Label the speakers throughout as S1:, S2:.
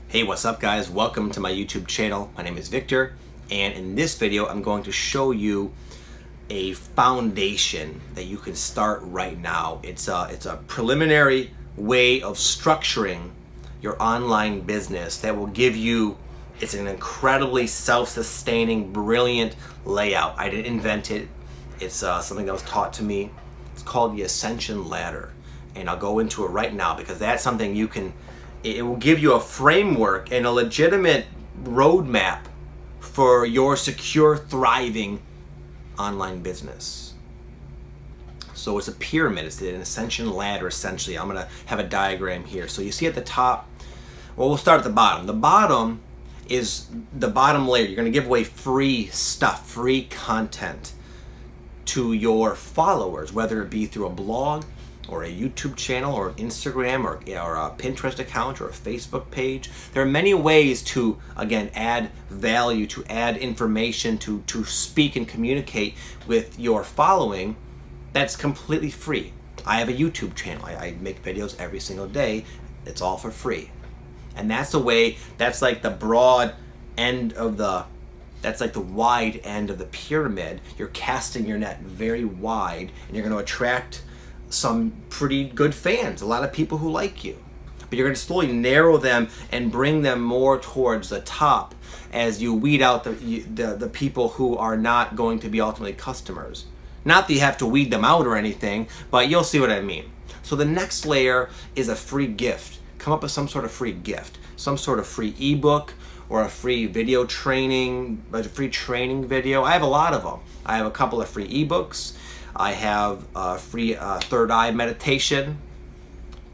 S1: Hey, what's up guys? Welcome to my YouTube channel. My name is Victor, and in this video I'm going to show you a foundation that you can start right now. It's a preliminary way of structuring your online business that will give you, it's an incredibly self-sustaining, brilliant layout. I didn't invent it. It's something that was taught to me. It's called the Ascension Ladder, and I'll go into it right now because that's something you can, it will give you a framework and a legitimate roadmap for your secure, thriving online business. So it's a pyramid, it's an ascension ladder essentially. I'm gonna have a diagram here. So you see at the top, well, we'll start at the bottom. The bottom is the bottom layer. You're gonna give away free stuff, free content to your followers, whether it be through a blog or a YouTube channel or Instagram or a Pinterest account or a Facebook page. There are many ways to, again, add value, to add information, to speak and communicate with your following that's completely free. I have a YouTube channel. I make videos every single day. It's all for free. And that's the way, that's like the broad end of that's like the wide end of the pyramid. You're casting your net very wide and you're going to attract some pretty good fans, a lot of people who like you. But you're going to slowly narrow them and bring them more towards the top as you weed out the people who are not going to be ultimately customers. Not that you have to weed them out or anything, but you'll see what I mean. So the next layer is a free gift. Come up with some sort of free gift, some sort of free ebook or a free video training, a free training video. I have a lot of them. I have a couple of free ebooks. I have a free third eye meditation,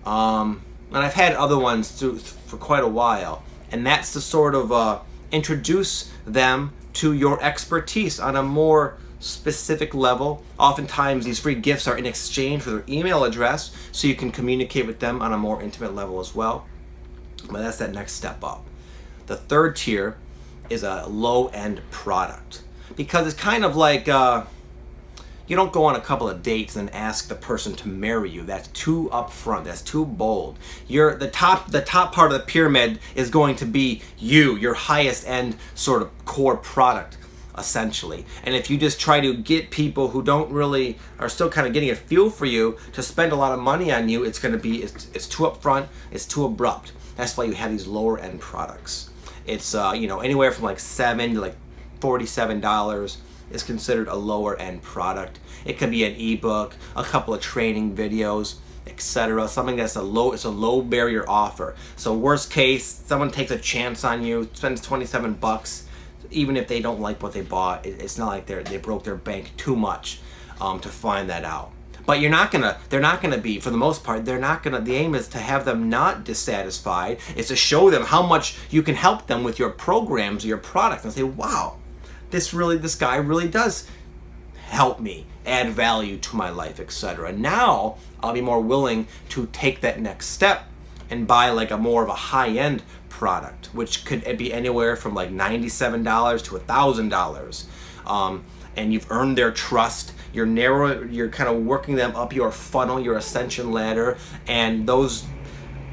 S1: and I've had other ones for quite a while, and that's to sort of introduce them to your expertise on a more specific level. Oftentimes these free gifts are in exchange for their email address, so you can communicate with them on a more intimate level as well. But that's that next step up. The third tier is a low-end product, because it's kind of like you don't go on a couple of dates and ask the person to marry you. That's too upfront. That's too bold. The top part of the pyramid is going to be your highest end sort of core product, essentially. And if you just try to get people who don't really, are still kind of getting a feel for you, to spend a lot of money on you, it's going to be, it's too upfront, it's too abrupt. That's why you have these lower end products. It's anywhere from like $7 to like $47 is considered a lower end product. It could be an ebook, a couple of training videos, etc. Something that's it's a low barrier offer. So worst case, someone takes a chance on you, spends 27 bucks, even if they don't like what they bought. It's not like they broke their bank too much to find that out. But they're not gonna be, for the most part, the aim is to have them not dissatisfied. It's to show them how much you can help them with your programs or your products, and say, wow, this guy really does help me, add value to my life, etc. Now I'll be more willing to take that next step and buy like more of a high-end product, which could be anywhere from like $97 to $1,000. And you've earned their trust. You're kind of working them up your funnel, your ascension ladder, and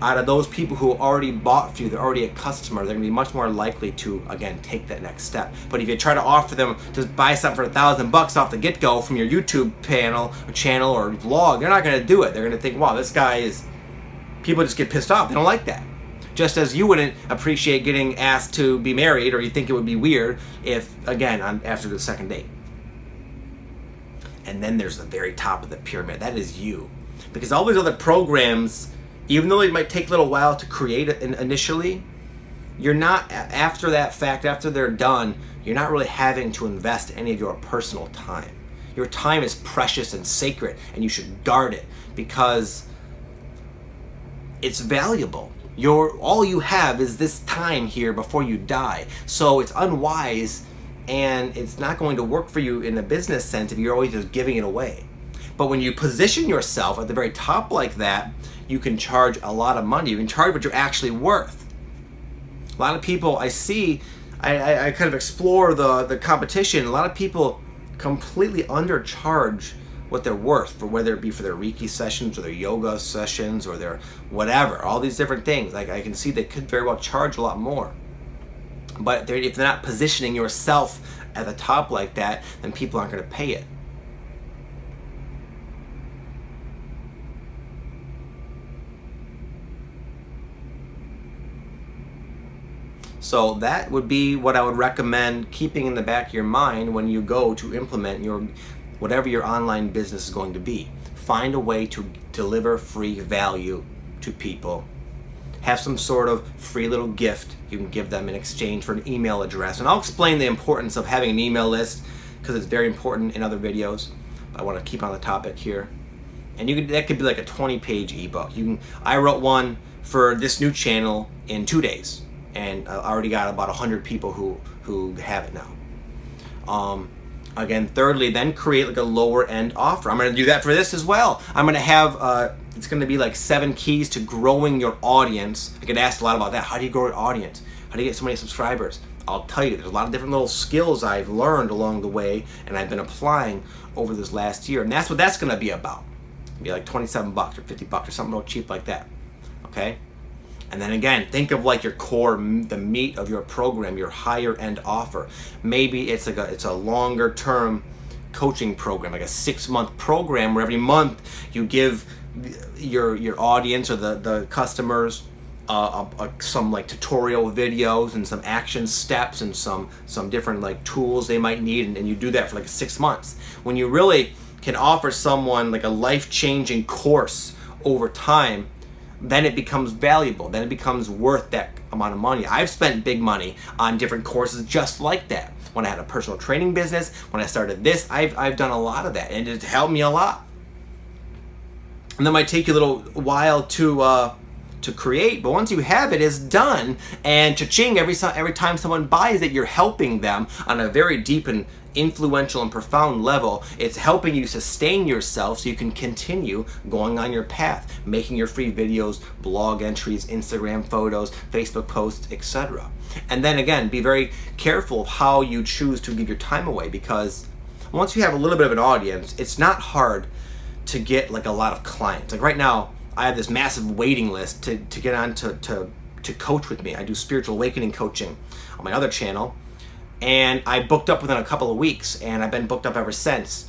S1: out of those people who already bought from you, they're already a customer, they're gonna be much more likely to, again, take that next step. But if you try to offer them to buy something for $1,000 off the get-go from your YouTube channel or vlog, they're not gonna do it. They're gonna think, wow, this guy is, people just get pissed off. They don't like that. Just as you wouldn't appreciate getting asked to be married, or you think it would be weird if, again, after the second date. And then there's the very top of the pyramid. That is you. Because all these other programs, even though it might take a little while to create it initially, you're not, after that fact, after they're done, you're not really having to invest any of your personal time. Your time is precious and sacred, and you should guard it because it's valuable. All you have is this time here before you die. So it's unwise, and it's not going to work for you in a business sense if you're always just giving it away. But when you position yourself at the very top like that, you can charge a lot of money. You can charge what you're actually worth. A lot of people I see, I kind of explore the competition. A lot of people completely undercharge what they're worth, for whether it be for their Reiki sessions or their yoga sessions or their whatever, all these different things. Like, I can see they could very well charge a lot more. But if they're not positioning yourself at the top like that, then people aren't going to pay it. So that would be what I would recommend keeping in the back of your mind when you go to implement your whatever your online business is going to be. Find a way to deliver free value to people. Have some sort of free little gift you can give them in exchange for an email address. And I'll explain the importance of having an email list because it's very important in other videos. I want to keep on the topic here. And that could be like a 20-page ebook. I wrote one for this new channel in 2 days, and I already got about 100 people who have it now. Again, thirdly, then create like a lower end offer. I'm going to do that for this as well. I'm going to have, it's going to be like 7 keys to growing your audience. I get asked a lot about that. How do you grow your audience? How do you get so many subscribers? I'll tell you, there's a lot of different little skills I've learned along the way and I've been applying over this last year. And that's what that's going to be about. It'll be like $27 or $50 or something real cheap like that. Okay? And then again, think of like your core, the meat of your program, your higher end offer. Maybe it's a longer term coaching program, like a 6-month program where every month you give your audience or the customers some like tutorial videos and some action steps and some different like tools they might need, and you do that for like 6 months. When you really can offer someone like a life-changing course over time, then it becomes valuable. Then it becomes worth that amount of money. I've spent big money on different courses just like that. When I had a personal training business, when I started this, I've done a lot of that, and it helped me a lot. And that might take you a little while to create, but once you have it, it's done. And cha-ching, every time someone buys it, you're helping them on a very deep and influential and profound level. It's helping you sustain yourself so you can continue going on your path, making your free videos, blog entries, Instagram photos, Facebook posts, etc. And then again, be very careful of how you choose to give your time away, because once you have a little bit of an audience, it's not hard to get like a lot of clients. Like right now, I have this massive waiting list to get on to coach with me. I do spiritual awakening coaching on my other channel, and I booked up within a couple of weeks, and I've been booked up ever since.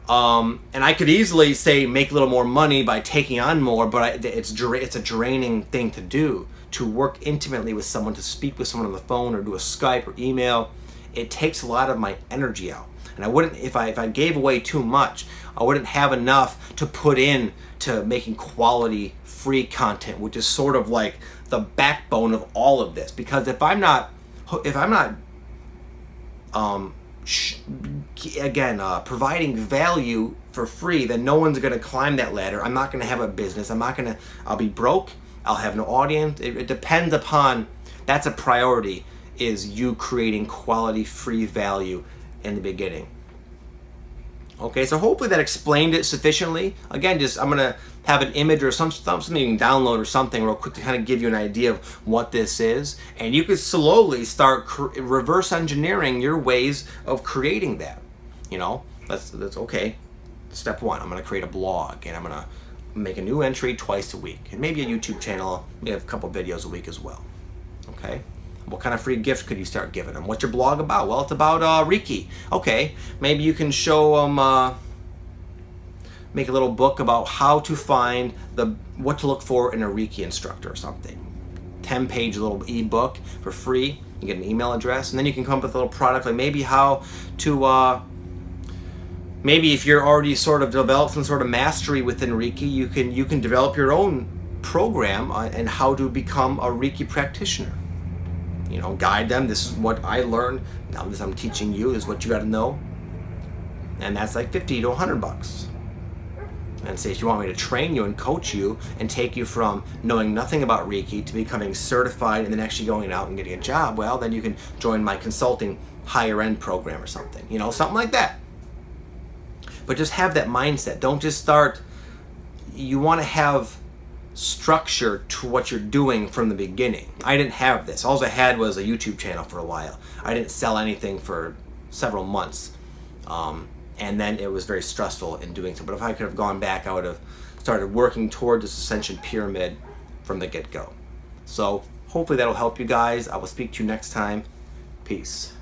S1: And I could easily say make a little more money by taking on more, but it's a draining thing to do, to work intimately with someone, to speak with someone on the phone or do a Skype or email. It takes a lot of my energy out. And I wouldn't, if I gave away too much, I wouldn't have enough to put in to making quality free content, which is sort of like the backbone of all of this. Because if I'm not providing value for free, then no one's going to climb that ladder. I'm not going to have a business. I'll be broke. I'll have no audience. It depends upon, that's a priority, is you creating quality free value in the beginning. Okay, so hopefully that explained it sufficiently. Again, I'm going to have an image or something you can download or something real quick to kind of give you an idea of what this is. And you can slowly start reverse engineering your ways of creating that. You know, that's okay. Step 1, I'm going to create a blog, and I'm going to make a new entry twice a week. And maybe a YouTube channel, maybe a couple videos a week as well. Okay? What kind of free gift could you start giving them? What's your blog about? Well, it's about Reiki. Okay, maybe you can show them, make a little book about how to find what to look for in a Reiki instructor or something. 10-page little ebook for free. You get an email address, and then you can come up with a little product, like maybe how to, maybe if you're already sort of developed some sort of mastery within Reiki, you can develop your own program and how to become a Reiki practitioner. You know, guide them. This is what I learned. Now this I'm teaching you is what you got to know. And that's like $50 to $100. And say if you want me to train you and coach you and take you from knowing nothing about Reiki to becoming certified and then actually going out and getting a job, well, then you can join my consulting higher end program or something. You know, something like that. But just have that mindset. Don't just start. You want to have structure to what you're doing from the beginning. I didn't have this. All I had was a YouTube channel for a while. I didn't sell anything for several months. and then it was very stressful in doing so. But if I could have gone back, I would have started working toward this ascension pyramid from the get-go. So hopefully that'll help you guys. I will speak to you next time. Peace.